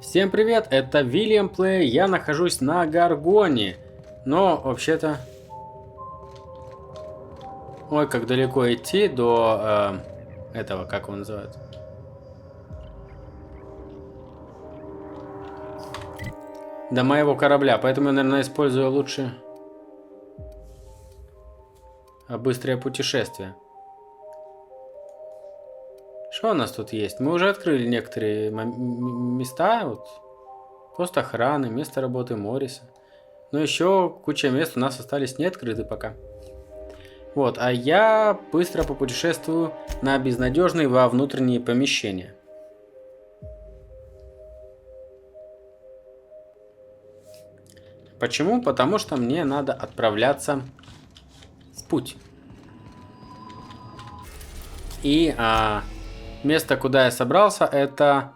Всем привет, это Вильям Плей, я нахожусь на Горгоне. Но, вообще-то... Ой, как далеко идти до этого, как его называют? До моего корабля, поэтому я, наверное, использую лучше быстрое путешествие. Что у нас тут есть? Мы уже открыли некоторые места, вот, пост охраны, место работы Морриса. Но еще куча мест у нас остались не открыты пока. Вот, а я быстро попутешествую на безнадежные во внутренние помещения. Почему? Потому что мне надо отправляться в путь. И место, куда я собрался, это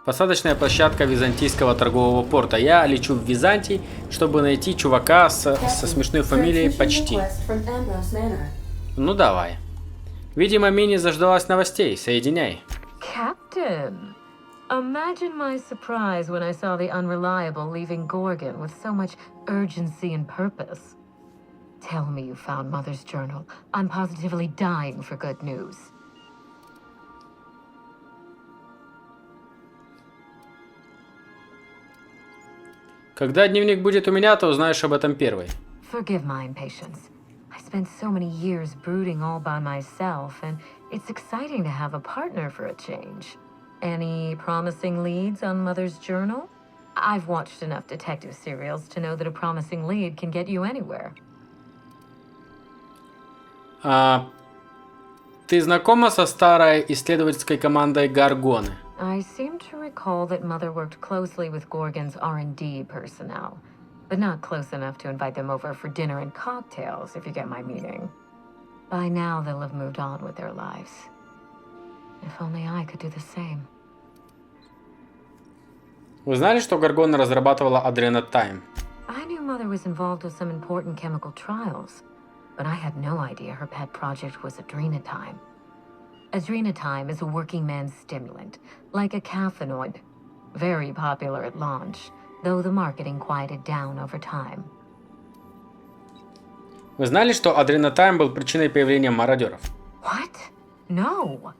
посадочная площадка Византийского торгового порта. Я лечу в Византий, чтобы найти чувака со смешной фамилией Почти. Ну давай. Видимо, Мини заждалась новостей. Соединяй. Captain, imagine my surprise when I saw the Unreliable leaving Gorgon with so much urgency and purpose. Tell me you found Mother's journal. I'm positively dying for good news. Когда дневник будет у меня, то узнаешь об этом первой. Forgive my impatience. I spent so many years brooding all by myself, and it's exciting to have a partner for a change. Any promising leads on Mother's journal? I've watched enough detective serials to know that a promising lead can get you anywhere. Ты знакома со старой исследовательской командой Горгоны? I seem to recall that Mother worked closely with Gorgon's R&D personnel, but not close enough to invite them over for dinner and cocktails, if you get my meaning. By now, they'll have moved on with their lives. If only I could do the same. Вы знали, что Горгона разрабатывала Adrenatime? I knew Mother was involved with some important chemical trials, but I had no idea her pet project was Adrenatime. Adrenatime is a working man's stimulant, like a caffeinoid. Very popular at launch, though the marketing quieted down over time. Вы знали, что Adrenatime был причиной появления мародеров? What? No.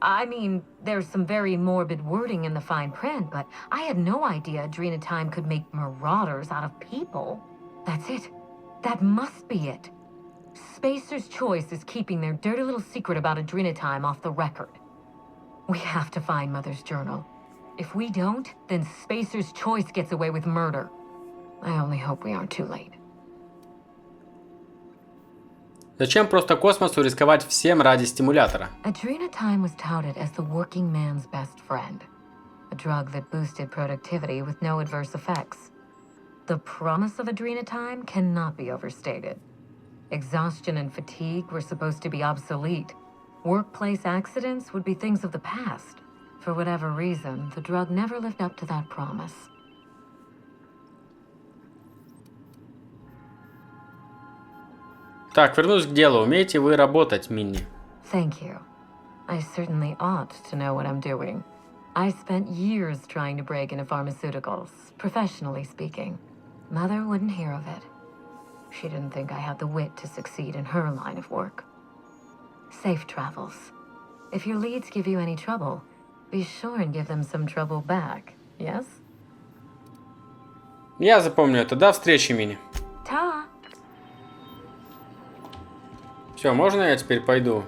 I mean, there's some very morbid wording in the fine print, but I had no idea Adrenatime could make marauders out of people. That's it. That must be it. Spacer's Choice is keeping their dirty little secret about Adrenatime off the record. We have to find Mother's journal. If we don't, then Spacer's Choice gets away with murder. I only hope we aren't too late. Зачем просто космосу рисковать всем ради стимулятора? Adrenatime was touted as the working man's best friend. A drug that boosted productivity with no adverse effects. The promise of Adrenatime cannot be overstated. Exhaustion and fatigue were supposed to be obsolete. Workplace accidents would be things of the past. For whatever reason, the drug never lived up to that promise. Так, вернусь к делу. Умеете вы работать, Минни? Thank you. I certainly ought to know what I'm doing. I spent years trying to break into pharmaceuticals, professionally speaking. Mother wouldn't hear of it. She didn't think I had the wit to succeed in her line of work. Safe travels. If your leads give you any trouble, be sure and give them some trouble back, yes? Я запомню это. До встречи, Минни. Ta! Все, можно я теперь пойду?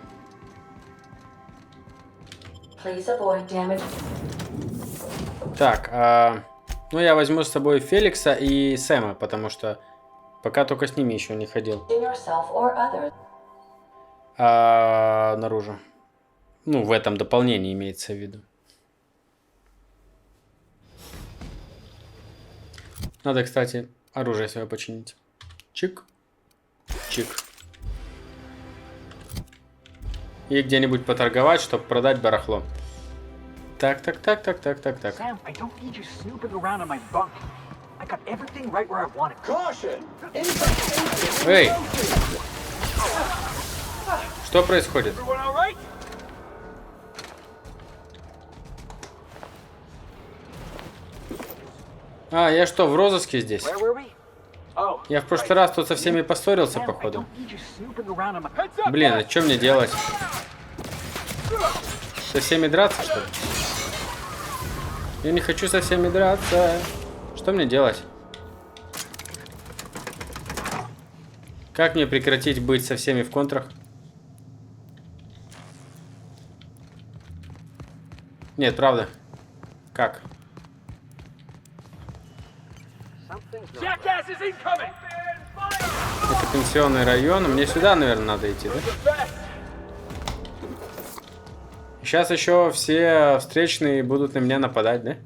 Так, ну я возьму с собой Феликса и Сэма, потому что пока только с ними еще не ходил. Наружу. Ну, в этом дополнении имеется в виду. Надо, кстати, оружие свое починить. Чик. Чик. И где-нибудь поторговать, чтобы продать барахло. Так. Sam, I don't need you snooping around in my bunk. I got everything right where I want it. Caution! Эй! Что происходит? Everyone all right? А, я что, в розыске здесь? Where were we? Oh, Я в прошлый раз тут со всеми поссорился, Sam, I походу. don't need you snooping around on my... Блин, а что мне делать? Со всеми драться, что ли? Я не хочу со всеми драться. Что мне делать? Как мне прекратить быть со всеми в контрах? Нет, правда. Как? Jackass is incoming! Это пенсионный район. Мне сюда, наверное, надо идти, да? Сейчас еще все встречные будут на меня нападать, да?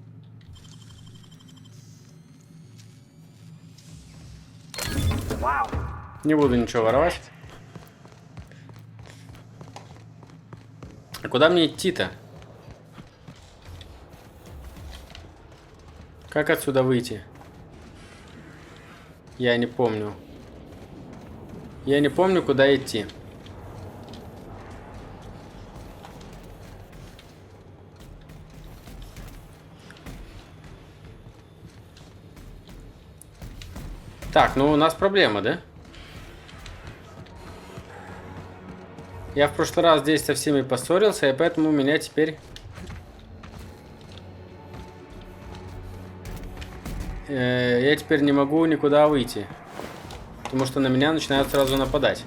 Wow. Не буду ничего воровать. А куда мне идти-то? Как отсюда выйти? Я не помню. Я не помню, куда идти. Так, ну у нас проблема, да? Я в прошлый раз здесь со всеми поссорился, и поэтому у меня теперь... я теперь не могу никуда выйти. Потому что на меня начинают сразу нападать.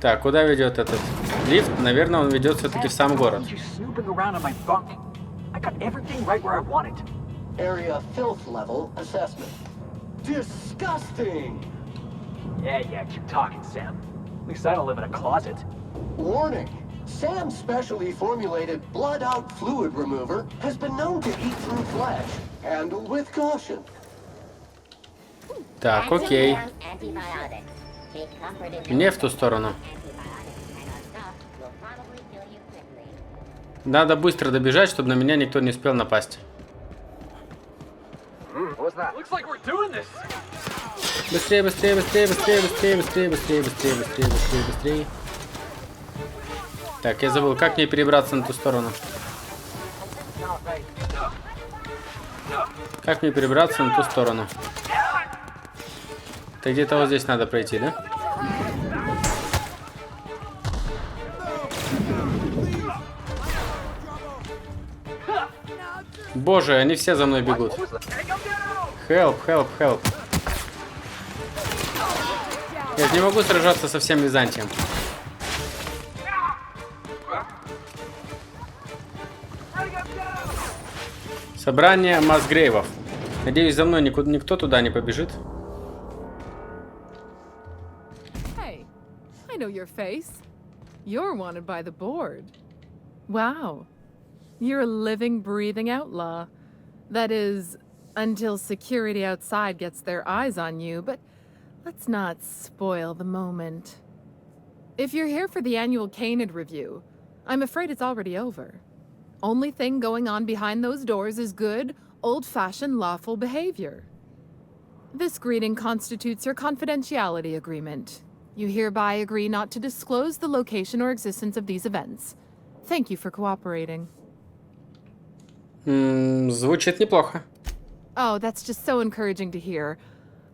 Так, куда ведет этот лифт? Наверное, он ведет все-таки в сам город. Area filth level assessment. Disgusting! Yeah, keep talking, Sam. At least I don't live in a closet. Warning! Sam's specially formulated blood-out fluid remover has been known to eat through flesh. Handle with caution. Так, окей. Не в ту сторону. Надо быстро добежать, чтобы на меня никто не успел напасть. Быстрее, быстрее, быстрее, быстрее, быстрее, быстрее, быстрее, быстрее, быстрее, быстрее, быстрее. Так, я забыл, как мне перебраться на ту сторону. Как мне перебраться на ту сторону? Это где-то вот здесь надо пройти, да? Боже, они все за мной бегут. Help, help, help. Я не могу сражаться со всем Византием. Собрание Масгрейвов. Надеюсь, за мной никто туда не побежит. Hey, I know your face. You're wanted by the board. Wow. You're a living, breathing outlaw. That is, until security outside gets their eyes on you, but let's not spoil the moment. If you're here for the annual Canid review, I'm afraid it's already over. Only thing going on behind those doors is good, old-fashioned lawful behavior. This greeting constitutes your confidentiality agreement. You hereby agree not to disclose the location or existence of these events. Thank you for cooperating. Звучит неплохо. Oh, that's just so encouraging to hear.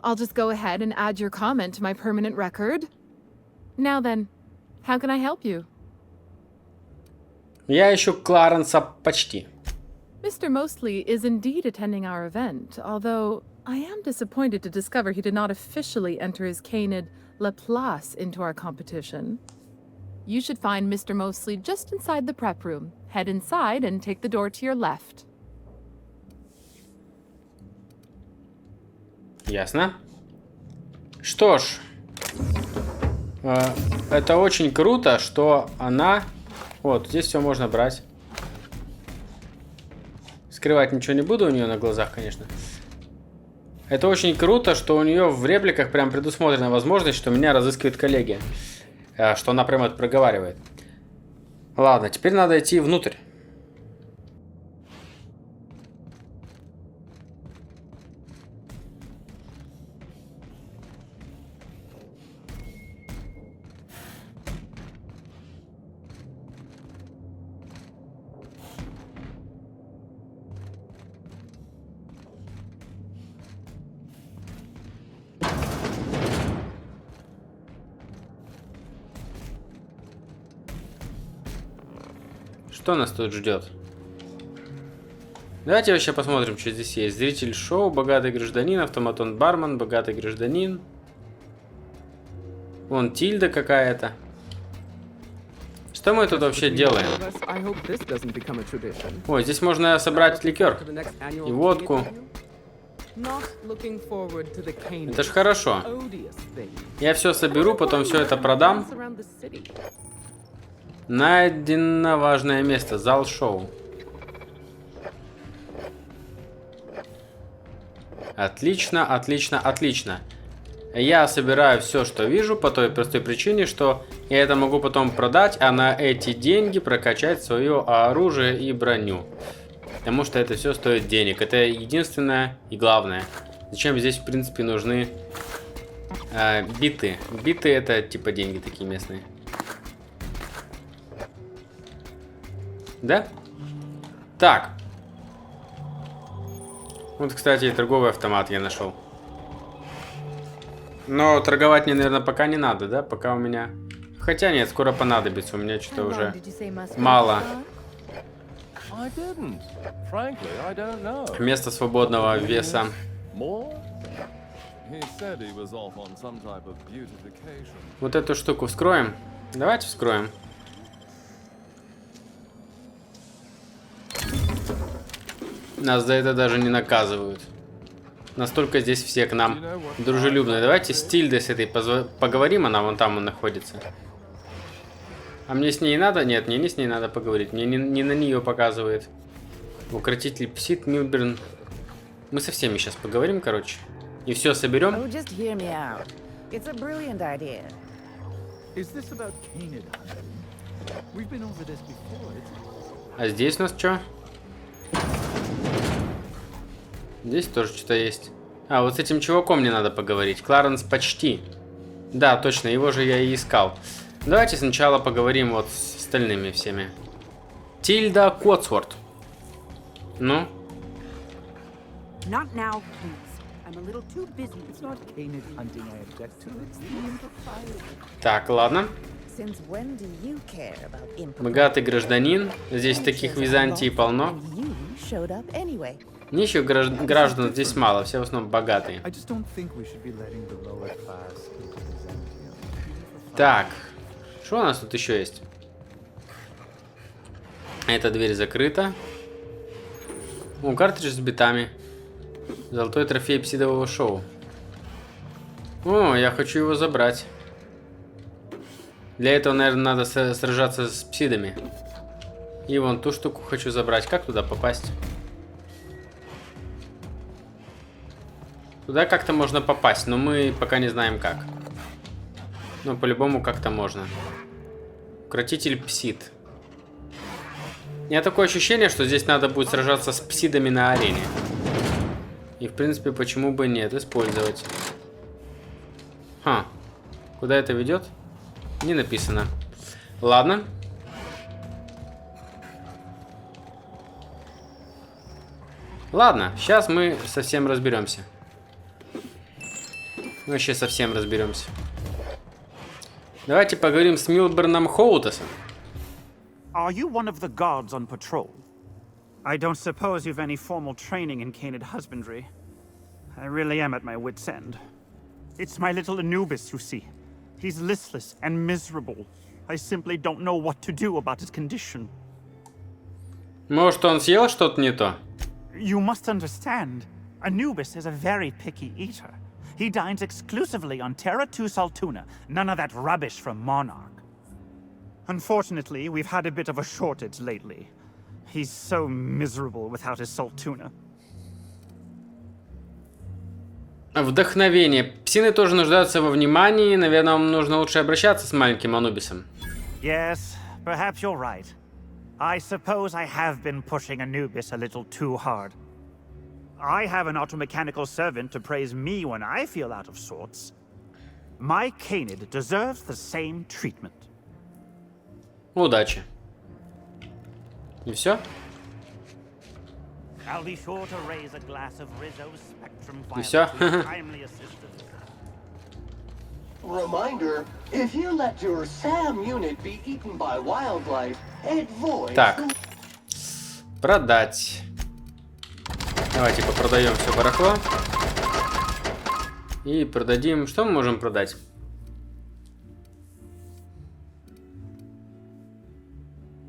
I'll just go ahead and add your comment to my permanent record. Now then, how can I help you? Я ищу Кларенса почти. Mr. Mostly is indeed attending our event, although I am disappointed to discover he did not officially enter his canid La Place into our competition. You should find Mr. Mostly just inside the prep room. Head inside and take the door to your left. Ясно. Что ж, это очень круто, что она... Вот, здесь все можно брать. Скрывать ничего не буду у нее на глазах, конечно. Это очень круто, что у нее в репликах прям предусмотрена возможность, что меня разыскивает коллеги. Что она прямо это проговаривает. Ладно, теперь надо идти внутрь. Что нас тут ждет? Давайте вообще посмотрим, что здесь есть. Зритель шоу, богатый гражданин, автоматон бармен, богатый гражданин. Вон Тильда какая-то. Что мы тут вообще делаем? Ой, здесь можно собрать ликер и водку. Это ж хорошо. Я все соберу, потом все это продам. Найдено важное место. Зал шоу. Отлично, отлично, отлично. Я собираю все, что вижу, по той простой причине, что я это могу потом продать, а на эти деньги прокачать свое оружие и броню. Потому что это все стоит денег. Это единственное и главное. Зачем здесь, в принципе, нужны биты? Биты это типа деньги такие местные. Да? Так. Вот, кстати, и торговый автомат я нашел. Но торговать мне, наверное, пока не надо, да? Пока у меня... Хотя нет, скоро понадобится. У меня что-то уже мало. Место свободного веса. Вот эту штуку вскроем. Давайте вскроем. Нас за это даже не наказывают. Настолько здесь все к нам дружелюбные. Давайте с Тильдой с этой поговорим. Она вон там находится. А мне с ней надо? Нет, мне не с ней надо поговорить. Мне не на нее показывает. Укротитель Псит, Милберн. Мы со всеми сейчас поговорим, короче. И все соберем. А здесь у нас что? Здесь тоже что-то есть. А, вот с этим чуваком мне надо поговорить. Кларенс Почти. Да, точно, его же я и искал. Давайте сначала поговорим вот с остальными всеми. Тильда Котсворт. Ну? Так, ладно. Богатый гражданин. Здесь таких в Византии полно. Нищих граждан здесь мало, все в основном богатые. Так, что у нас тут еще есть? Эта дверь закрыта. О, картридж с битами. Золотой трофей псидового шоу. О, я хочу его забрать. Для этого, наверное, надо сражаться с псидами. И вон ту штуку хочу забрать. Как туда попасть? Туда как-то можно попасть, но мы пока не знаем как. Но по-любому как-то можно. Укротитель псид. У меня такое ощущение, что здесь надо будет сражаться с псидами на арене. И в принципе, почему бы нет, использовать. Ха. Куда это ведет? Не написано. Ладно. Ладно, сейчас мы совсем разберемся. Вообще совсем разберемся. Давайте поговорим с Милберном Хоутесом. Are you one of the guards on patrol? I don't suppose you've any formal training in canid husbandry. I really am at my wit's end. It's my little Anubis, you see. He's listless and miserable. I simply don't know what to do about his condition. Может, он съел что-то не то? You must understand, Anubis is a very picky eater. He dines exclusively on Terra 2 Saltuna, none of that rubbish from Monarch. Unfortunately, we've had a bit of a shortage lately. He's so miserable without his Saltuna. Вдохновение. Псины тоже нуждаются во внимании. Наверное, вам нужно лучше обращаться с маленьким Анубисом. Yes, perhaps you're right. I suppose I have been pushing Anubis a little too hard. I have an automechanical servant to praise me when I feel out of sorts. My canid deserves the same treatment. Удачи. И все? I'll be sure to raise a glass of Rizzo's Spectrum И все? timely assistance. Reminder, if you let your SAM unit be eaten by wildlife, it voids. Так. Продать. Давайте попродаем все барахло. И продадим... Что мы можем продать?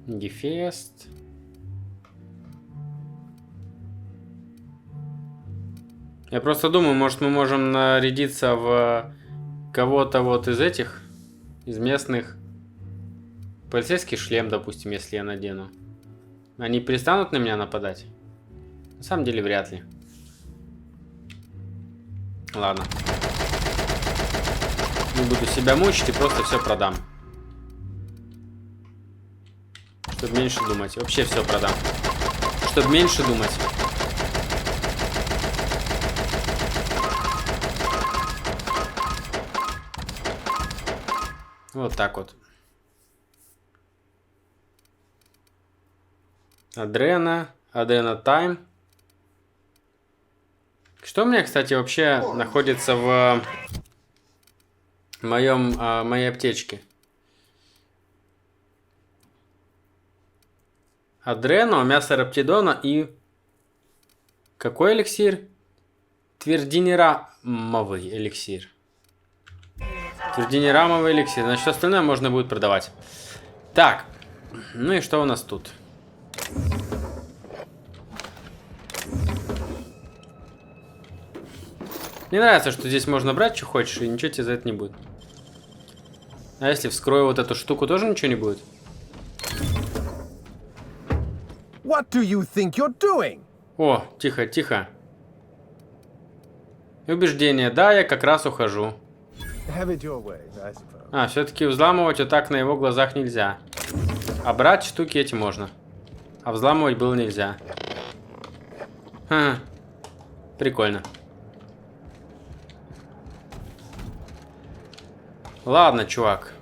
Гефест. Я просто думаю, может мы можем нарядиться в кого-то вот из этих, из местных. Полицейский шлем, допустим, если я надену. Они перестанут на меня нападать? На самом деле, вряд ли. Ладно. Не буду себя мучить и просто все продам. Чтобы меньше думать. Вообще все продам. Чтобы меньше думать. Вот так вот. Адрена Тайм. Что у меня, кстати, вообще находится в моей аптечке? Адрено, мясо раптидона и... Какой эликсир? Твердинерамовый эликсир. Твердинерамовый эликсир. Значит, остальное можно будет продавать. Так. Ну и что у нас тут? Мне нравится, что здесь можно брать, что хочешь, и ничего тебе за это не будет. А если вскрою вот эту штуку, тоже ничего не будет? What do you think you're doing? О, тихо, тихо. Убеждение. Да, я как раз ухожу. Have it your way, I suppose. А, все-таки взламывать вот так на его глазах нельзя. А брать штуки эти можно. А взламывать было нельзя. Ха, прикольно. Ладно, чувак.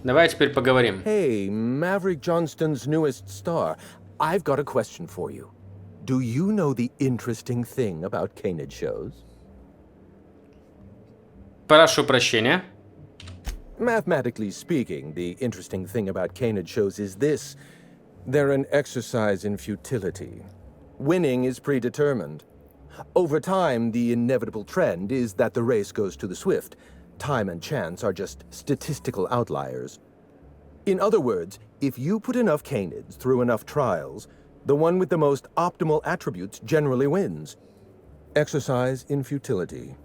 Давай теперь поговорим. Hey, Maverick Johnston's newest star. I've got a question for you. Do you know the interesting thing about canid shows? Прошу прощения. Mathematically speaking, the interesting thing about canid shows is this. They're an exercise in futility. Winning is predetermined. Over time, the inevitable trend is that the race goes to the swift. Time and chance are just statistical outliers. In other words, if you put enough canids through enough trials, the one with the most optimal attributes generally wins. Exercise in futility.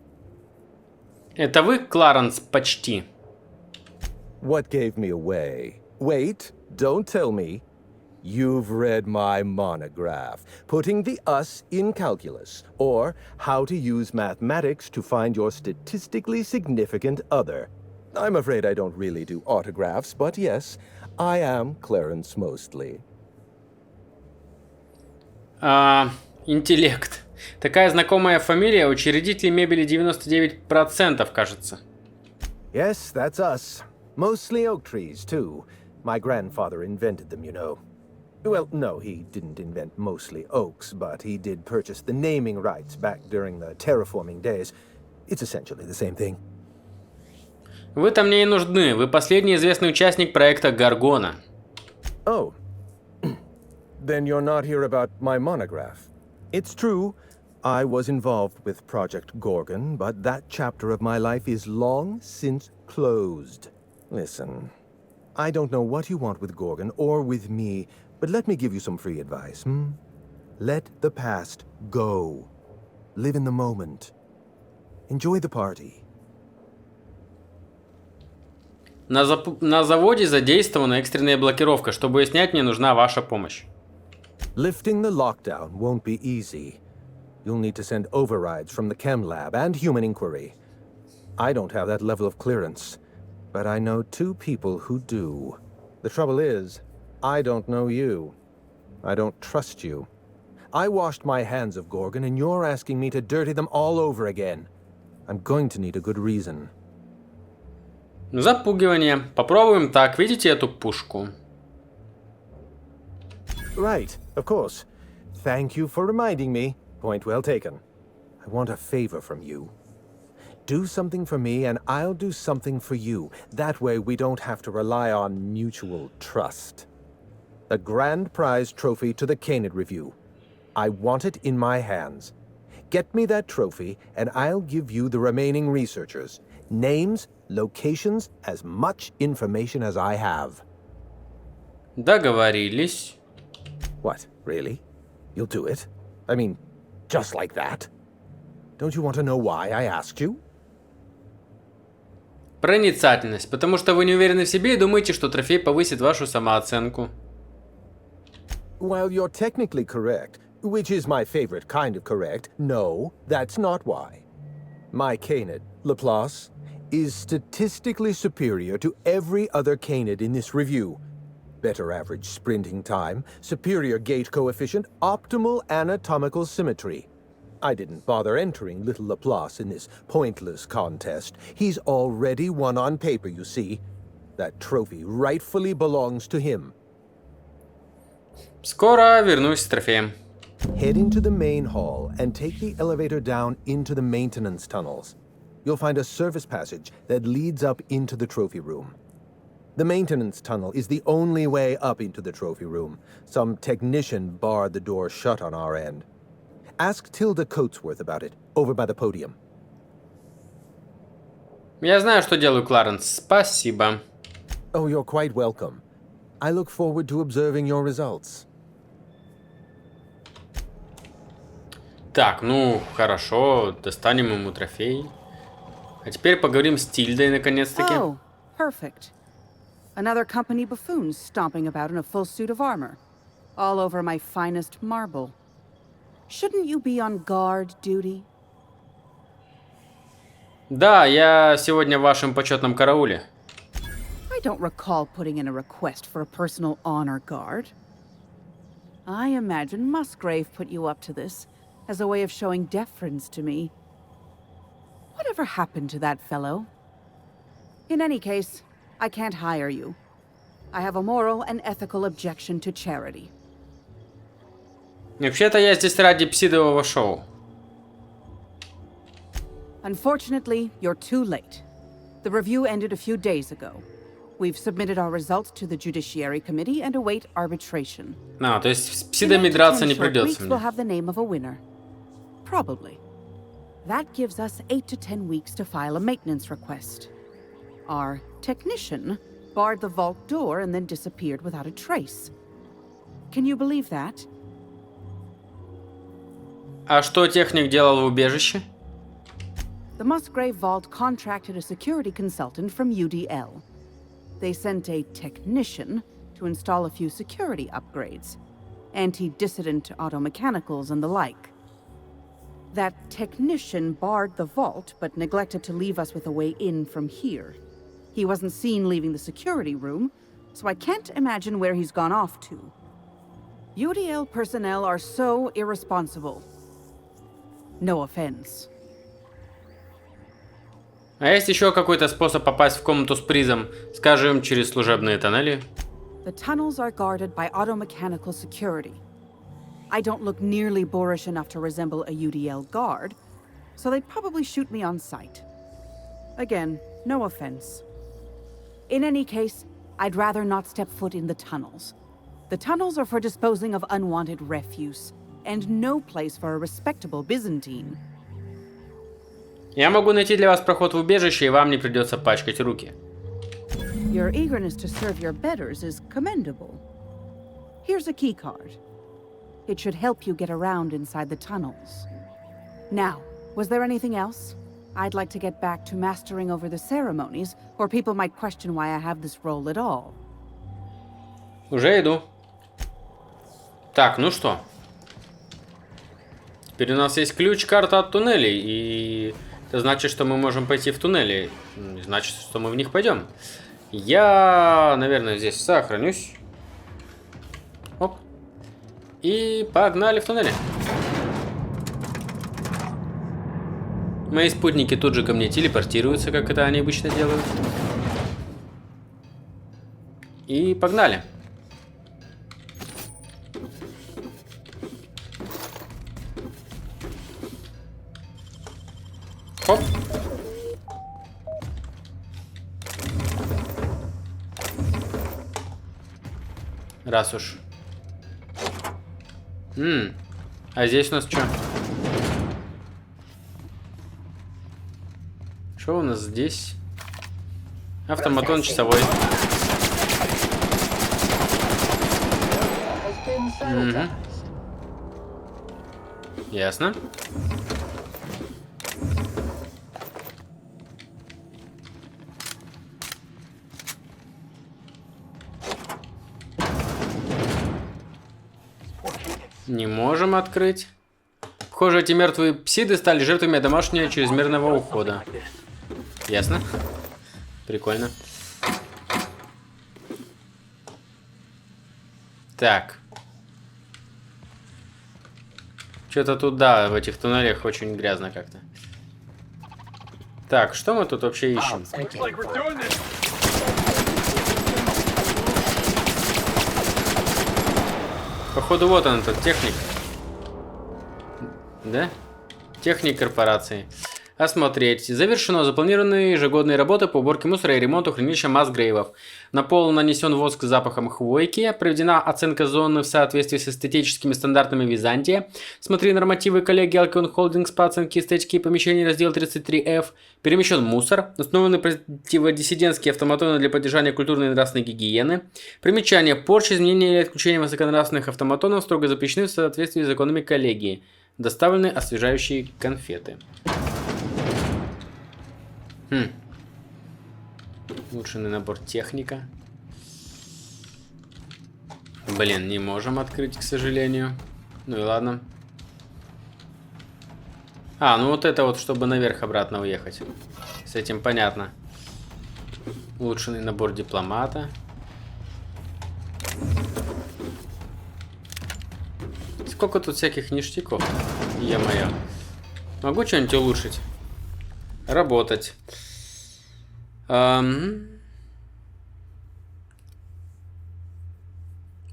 Это вы, Кларенс, почти? What gave me away? Wait, don't tell me. You've read my monograph, Putting the Us in Calculus, or How to Use Mathematics to Find Your Statistically Significant Other. I'm afraid I don't really do autographs, but yes, I am Clarence Mostly. Интеллект. Такая знакомая фамилия, учредитель мебели 99%, кажется. Yes, that's us. Mostly oak trees, too. My grandfather invented them, you know. Well, no, he didn't invent mostly oaks, but he did purchase the naming rights back during the terraforming days. It's essentially the same thing. Вы-то мне и нужны. Вы последний известный участник проекта Горгона. Oh. Then you're not here about my monograph. It's true, I was involved with Project Gorgon, but that chapter of my life is long since closed. Listen, I don't know what you want with Gorgon or with me, but let me give you some free advice, Let the past go. Live in the moment. Enjoy the party. На заводе задействована экстренная блокировка. Чтобы ее снять, мне нужна ваша помощь. Lifting the lockdown won't be easy. You'll need to send overrides from the chem lab and human inquiry. I don't have that level of clearance, but I know two people who do. The trouble is, I don't know you. I don't trust you. I washed my hands of Gorgon, and you're asking me to dirty them all over again. I'm going to need a good reason. Запугивание. Попробуем так. Видите эту пушку? Right, of course. Thank you for reminding me. Point well taken. I want a favor from you. Do something for me, and I'll do something for you. That way we don't have to rely on mutual trust. A grand prize trophy to the Canid Review. I want it in my hands. Get me that trophy, and I'll give you the remaining researchers. Names, locations, as much information as I have. Договорились. What, really? You'll do it? I mean, just like that? Don't you want to know why I asked you? Проницательность, потому что вы не уверены в себе и думаете, что трофей повысит вашу самооценку. While you're technically correct, which is my favorite kind of correct, no, that's not why. My Canid, Laplace, is statistically superior to every other Canid in this review. Better average sprinting time, superior gait coefficient, optimal anatomical symmetry. I didn't bother entering little Laplace in this pointless contest. He's already won on paper, you see. That trophy rightfully belongs to him. Скоро вернусь с трофеем. Head into the main hall and take the elevator down into the maintenance tunnels. You'll find a service passage that leads up into the trophy room. The maintenance tunnel is the only way up into the trophy room. Some technician barred the door shut on our end. Ask Tilda Coatsworth about it, over by the podium. Я знаю, что делаю, Кларенс. Спасибо. Oh, you're quite welcome. I look forward to observing your results. Так, ну, хорошо. Достанем ему трофей. А теперь поговорим с Тильдой, наконец-таки. Oh, perfect. Another company buffoon stomping about in a full suit of armor. All over my finest marble. Shouldn't you be on guard duty? Да, я сегодня в вашем почетном карауле. I don't recall putting in a request for a personal honor guard. I imagine Musgrave put you up to this as a way of showing deference to me. Whatever happened to that fellow? In any case, I can't hire you. I have a moral and ethical objection to charity. Вообще-то я здесь ради псидового шоу. Unfortunately, you're too late. The review ended a few days ago. We've submitted our results to the Judiciary Committee and await arbitration. А, то есть с псидами драться не придется We'll мне. have the name of a winner. Probably. That gives us 8 to 10 weeks to file a maintenance request. Our technician barred the vault door and then disappeared without a trace. Can you believe that? А что техник делал в убежище? The Musgrave Vault contracted a security consultant from UDL. They sent a technician to install a few security upgrades, anti-dissident automechanicals and the like. That technician barred the vault, but neglected to leave us with a way in from here. He wasn't seen leaving the security room, so I can't imagine where he's gone off to. UDL personnel are so irresponsible. No offense. А есть еще какой-то способ попасть в комнату с призом, скажем, через служебные тоннели? The tunnels are guarded by automechanical security. I don't look nearly boorish enough to resemble a UDL guard, so they'd probably shoot me on sight. Again, no offense. In any case, I'd rather not step foot in the tunnels. The tunnels are for disposing of unwanted refuse, and no place for a respectable Byzantine. Я могу найти для вас проход в убежище, и вам не придется пачкать руки. Your eagerness to serve your betters is commendable. Here's a key card. It should help you get around inside the tunnels. Now, was there anything else? I'd like to get back to mastering over the ceremonies, or people might question why I have this role at all. Уже иду. Так, ну что? Теперь у нас есть ключ, карта от туннелей, и это значит, что мы можем пойти в туннели. Значит, что мы в них пойдем. Я, наверное, здесь сохранюсь. Оп. И погнали в туннели. Мои спутники тут же ко мне телепортируются, как это они обычно делают. И погнали. Хоп. Раз уж. А здесь у нас что? Что у нас здесь? Автоматон часовой. Угу. Ясно. Не можем открыть. Похоже, эти мертвые псиды стали жертвами домашнего чрезмерного ухода. Ясно. Прикольно. Так. Что-то тут, да, в этих туннелях очень грязно как-то. Так, что мы тут вообще ищем? Походу, вот он, этот техник. Да? Техник корпорации. Осмотреть. Завершено. Запланированные ежегодные работы по уборке мусора и ремонту хранилища масс-грейвов. На пол нанесен воск с запахом хвойки. Проведена оценка зоны в соответствии с эстетическими стандартами Византия. Смотри нормативы коллеги Alcon Holdings по оценке эстетики помещений, раздел 33F. Перемещен мусор. Установлены противодиссидентские автоматоны для поддержания культурной и нравственной гигиены. Примечание. Порча, изменение или отключение высоконравственных автоматонов строго запрещены в соответствии с законами коллегии. Доставлены освежающие конфеты. Улучшенный набор техника. Блин, не можем открыть, к сожалению. Ну и ладно. А, ну вот это вот, чтобы наверх обратно уехать. С этим понятно. Улучшенный набор дипломата. Сколько тут всяких ништяков. Е-мое. Могу что-нибудь улучшить? Работать.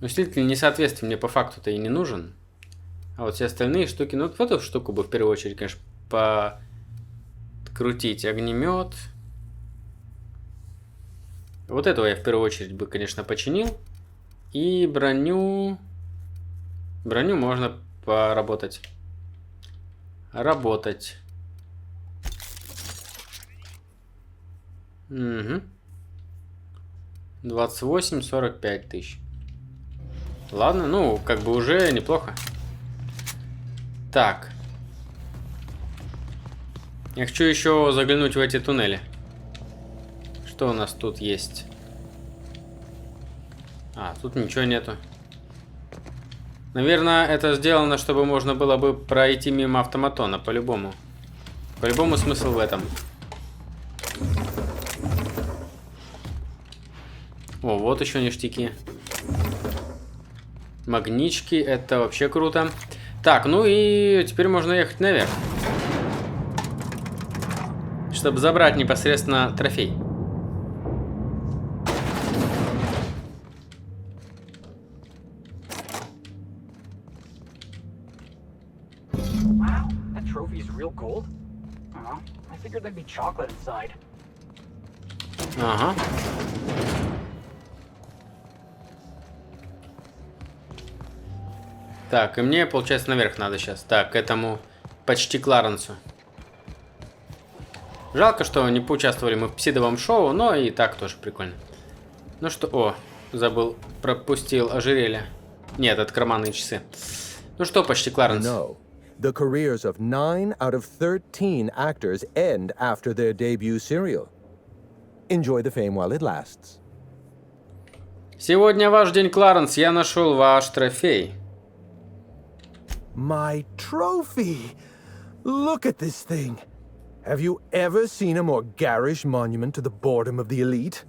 Усилитель несоответствия мне по факту-то и не нужен. А вот все остальные штуки... Ну, вот эту штуку бы в первую очередь, конечно, подкрутить. Огнемет. Вот этого я в первую очередь бы, конечно, починил. И броню... Броню можно поработать. Работать. Угу. 28-45 тысяч. Ладно, ну, как бы уже неплохо. Так. Я хочу еще заглянуть в эти туннели. Что у нас тут есть? А, тут ничего нету. Наверное, это сделано, чтобы можно было бы пройти мимо автоматона, по-любому. По-любому смысл в этом. О, вот еще ништяки. Магнички, это вообще круто. Так, ну и теперь можно ехать наверх. Чтобы забрать непосредственно трофей. Wow, that trophy's real gold? I figured there'd be chocolate inside. Ага. Так, и мне, получается, наверх надо сейчас. Так, к этому почти Кларенсу. Жалко, что не поучаствовали мы в псидовом шоу, но и так тоже прикольно. Ну что, о, забыл, пропустил ожерелье. Нет, это карманные часы. Ну что, почти Кларенс. No. The careers of 9 out of 13 actors end after their debut serial. Enjoy the fame while it lasts. Сегодня ваш день, Кларенс. Я нашел ваш трофей. My trophy! Look at this thing. Have you ever seen a more garish monument to the boredom of the elite?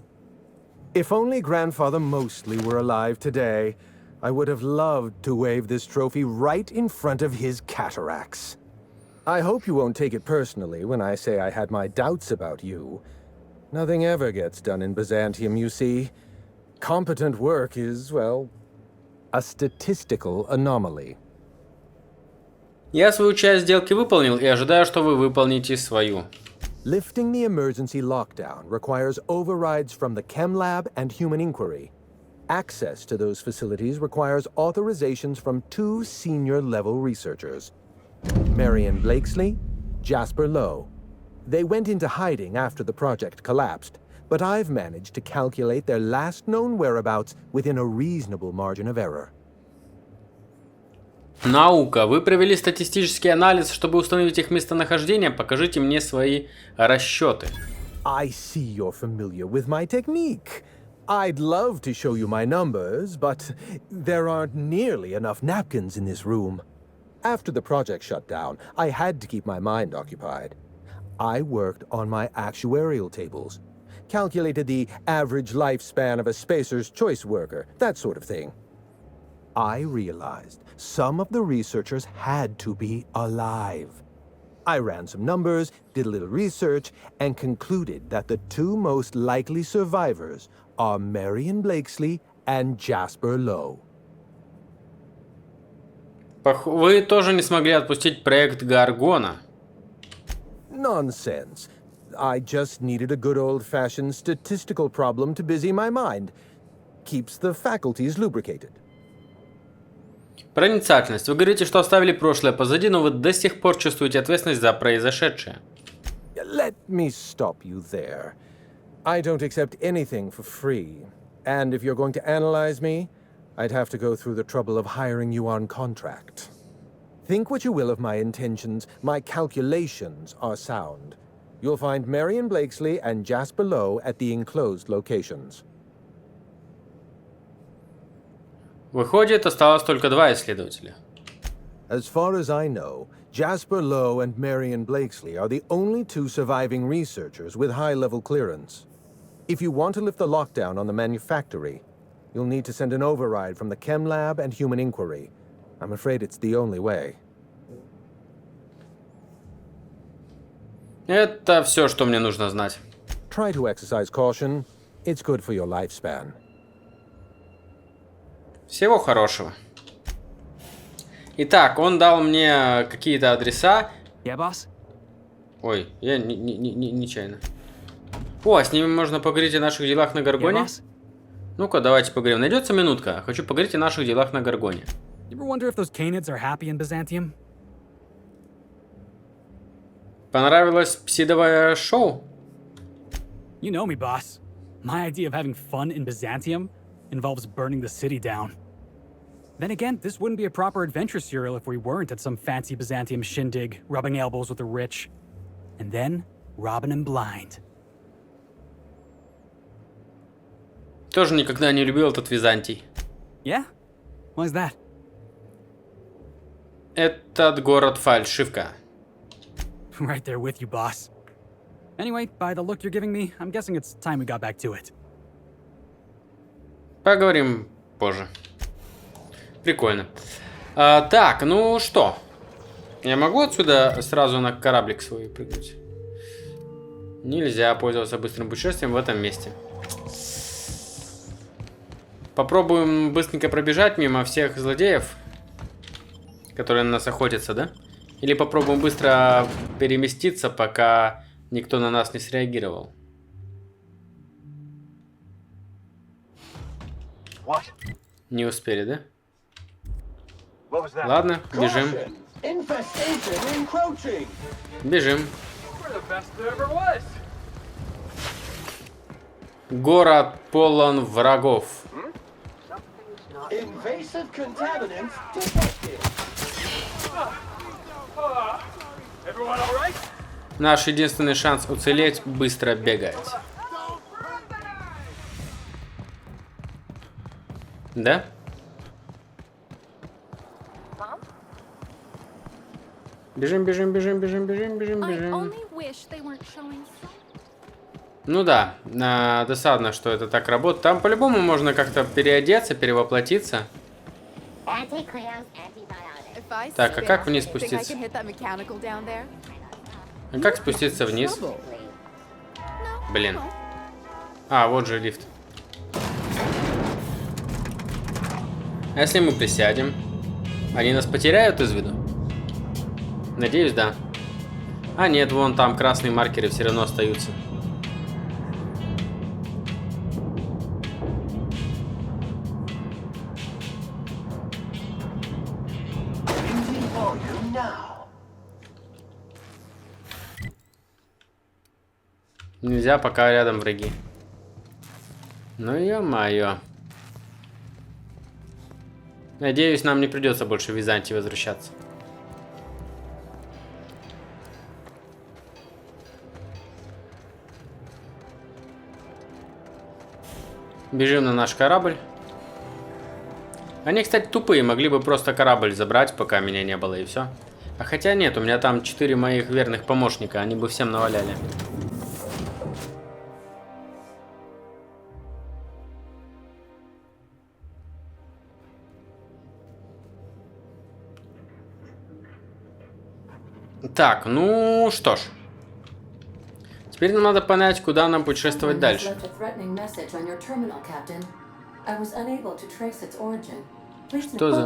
If only Grandfather Mostly were alive today, I would have loved to wave this trophy right in front of his cataracts. I hope you won't take it personally when I say I had my doubts about you. Nothing ever gets done in Byzantium, you see. Competent work is, well, a statistical anomaly. Я свою часть сделки выполнил и ожидаю, что вы выполните свою. Lifting the emergency lockdown requires overrides from the Chem Lab and Human Inquiry. Access to those facilities requires authorizations from 2 senior-level researchers. Marion Blakesley, Jasper Lowe. They went into hiding after the project collapsed, but I've managed to calculate their last known whereabouts within a reasonable margin of error. Наука. Вы провели статистический анализ, чтобы установить их местонахождение. Покажите мне свои расчеты. I see you're familiar with my technique. I'd love to show you my numbers, but there aren't nearly enough napkins in this room. After the project shut down, I had to keep my mind occupied. I worked on my actuarial tables, calculated the average lifespan of a Spacer's Choice worker, that sort of thing. I realized some of the researchers had to be alive. I ran some numbers, did a little research, and concluded that the 2 most likely survivors are Marion Blakesley and Jasper Lowe. Вы тоже не смогли отпустить проект Горгона. Nonsense. I just needed a good old-fashioned statistical problem to busy my mind. Keeps the faculties lubricated. Проницательность. Вы говорите, что оставили прошлое позади, но вы до сих пор чувствуете ответственность за произошедшее. Let me stop you there. I don't accept anything for free. And if you're going to analyze me, I'd have to go through the trouble of hiring you on contract. Think what you will of my intentions, my calculations are sound. You'll find Marion Blakesley and Jasper Lowe at the enclosed locations. Выходит, осталось только 2 исследователя. As far as I know, Jasper Lowe and Marion Blakesley are the only 2 surviving researchers with high-level clearance. If you want to lift the lockdown on the manufactory, you'll need to send an override from the Chem Lab and Human Inquiry. I'm afraid it's the only way. Это все, что мне нужно знать. Try to exercise caution. It's good for your lifespan. Всего хорошего. Итак, он дал мне какие-то адреса. Yeah, boss? Ой, я нечаянно. О, с ними можно поговорить о наших делах на Горгоне. Yeah, boss? Ну-ка, давайте поговорим. Найдется минутка. Хочу поговорить о наших делах на Горгоне. You ever wonder if those Canids are happy in Byzantium? Понравилось псидовое шоу? You know me, boss. My idea of having fun in Byzantium involves burning the city down. Then again, this wouldn't be a proper adventure serial if we weren't at some fancy Byzantium shindig, rubbing elbows with the rich. And then, robbing them blind. Тоже никогда не любил этот Византий. Yeah? Why's that? Этот город фальшивка. Right there with you, boss. Anyway, by the look you're giving me, I'm guessing it's time we got back to it. Поговорим позже. Прикольно. Так, ну что? Я могу отсюда сразу на кораблик свой прыгнуть? Нельзя пользоваться быстрым путешествием в этом месте. Попробуем быстренько пробежать мимо всех злодеев, которые на нас охотятся, да? Или попробуем быстро переместиться, пока никто на нас не среагировал. Не успели, да? Ладно, бежим. Бежим. Город полон врагов. Наш единственный шанс уцелеть — быстро бегать. Да? Бежим, бежим, бежим, бежим, бежим, бежим, бежим. Ну да, досадно, что это так работает. Там по-любому можно как-то переодеться, перевоплотиться. Так, а как вниз спуститься? А как спуститься вниз? Блин. А, вот же лифт. А если мы присядем? Они нас потеряют из виду? Надеюсь, да. А нет, вон там красные маркеры все равно остаются. Using volume now. Нельзя, пока рядом враги. Ну ё-моё. Надеюсь, нам не придется больше в Византии возвращаться. Бежим на наш корабль. Они, кстати, тупые, могли бы просто корабль забрать, пока меня не было, и все. А хотя нет, у меня там 4 моих верных помощника, они бы всем наваляли. Так, ну что ж. Теперь нам надо понять, куда нам путешествовать дальше. Что за...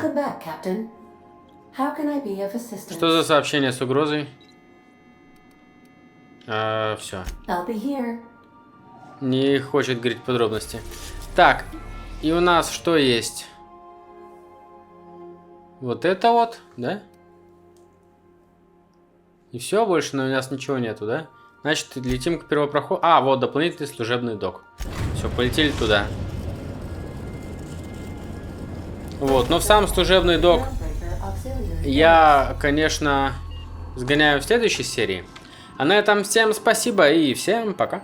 Что за сообщение с угрозой? Все. Не хочет говорить подробности. Так, и у нас что есть? Вот это вот, да? И все, больше у нас ничего нету, да? Значит, летим к первопроходу. А, вот дополнительный служебный док. Все, полетели туда. Вот, но в сам служебный док я, конечно, сгоняю в следующей серии. А на этом всем спасибо и всем пока.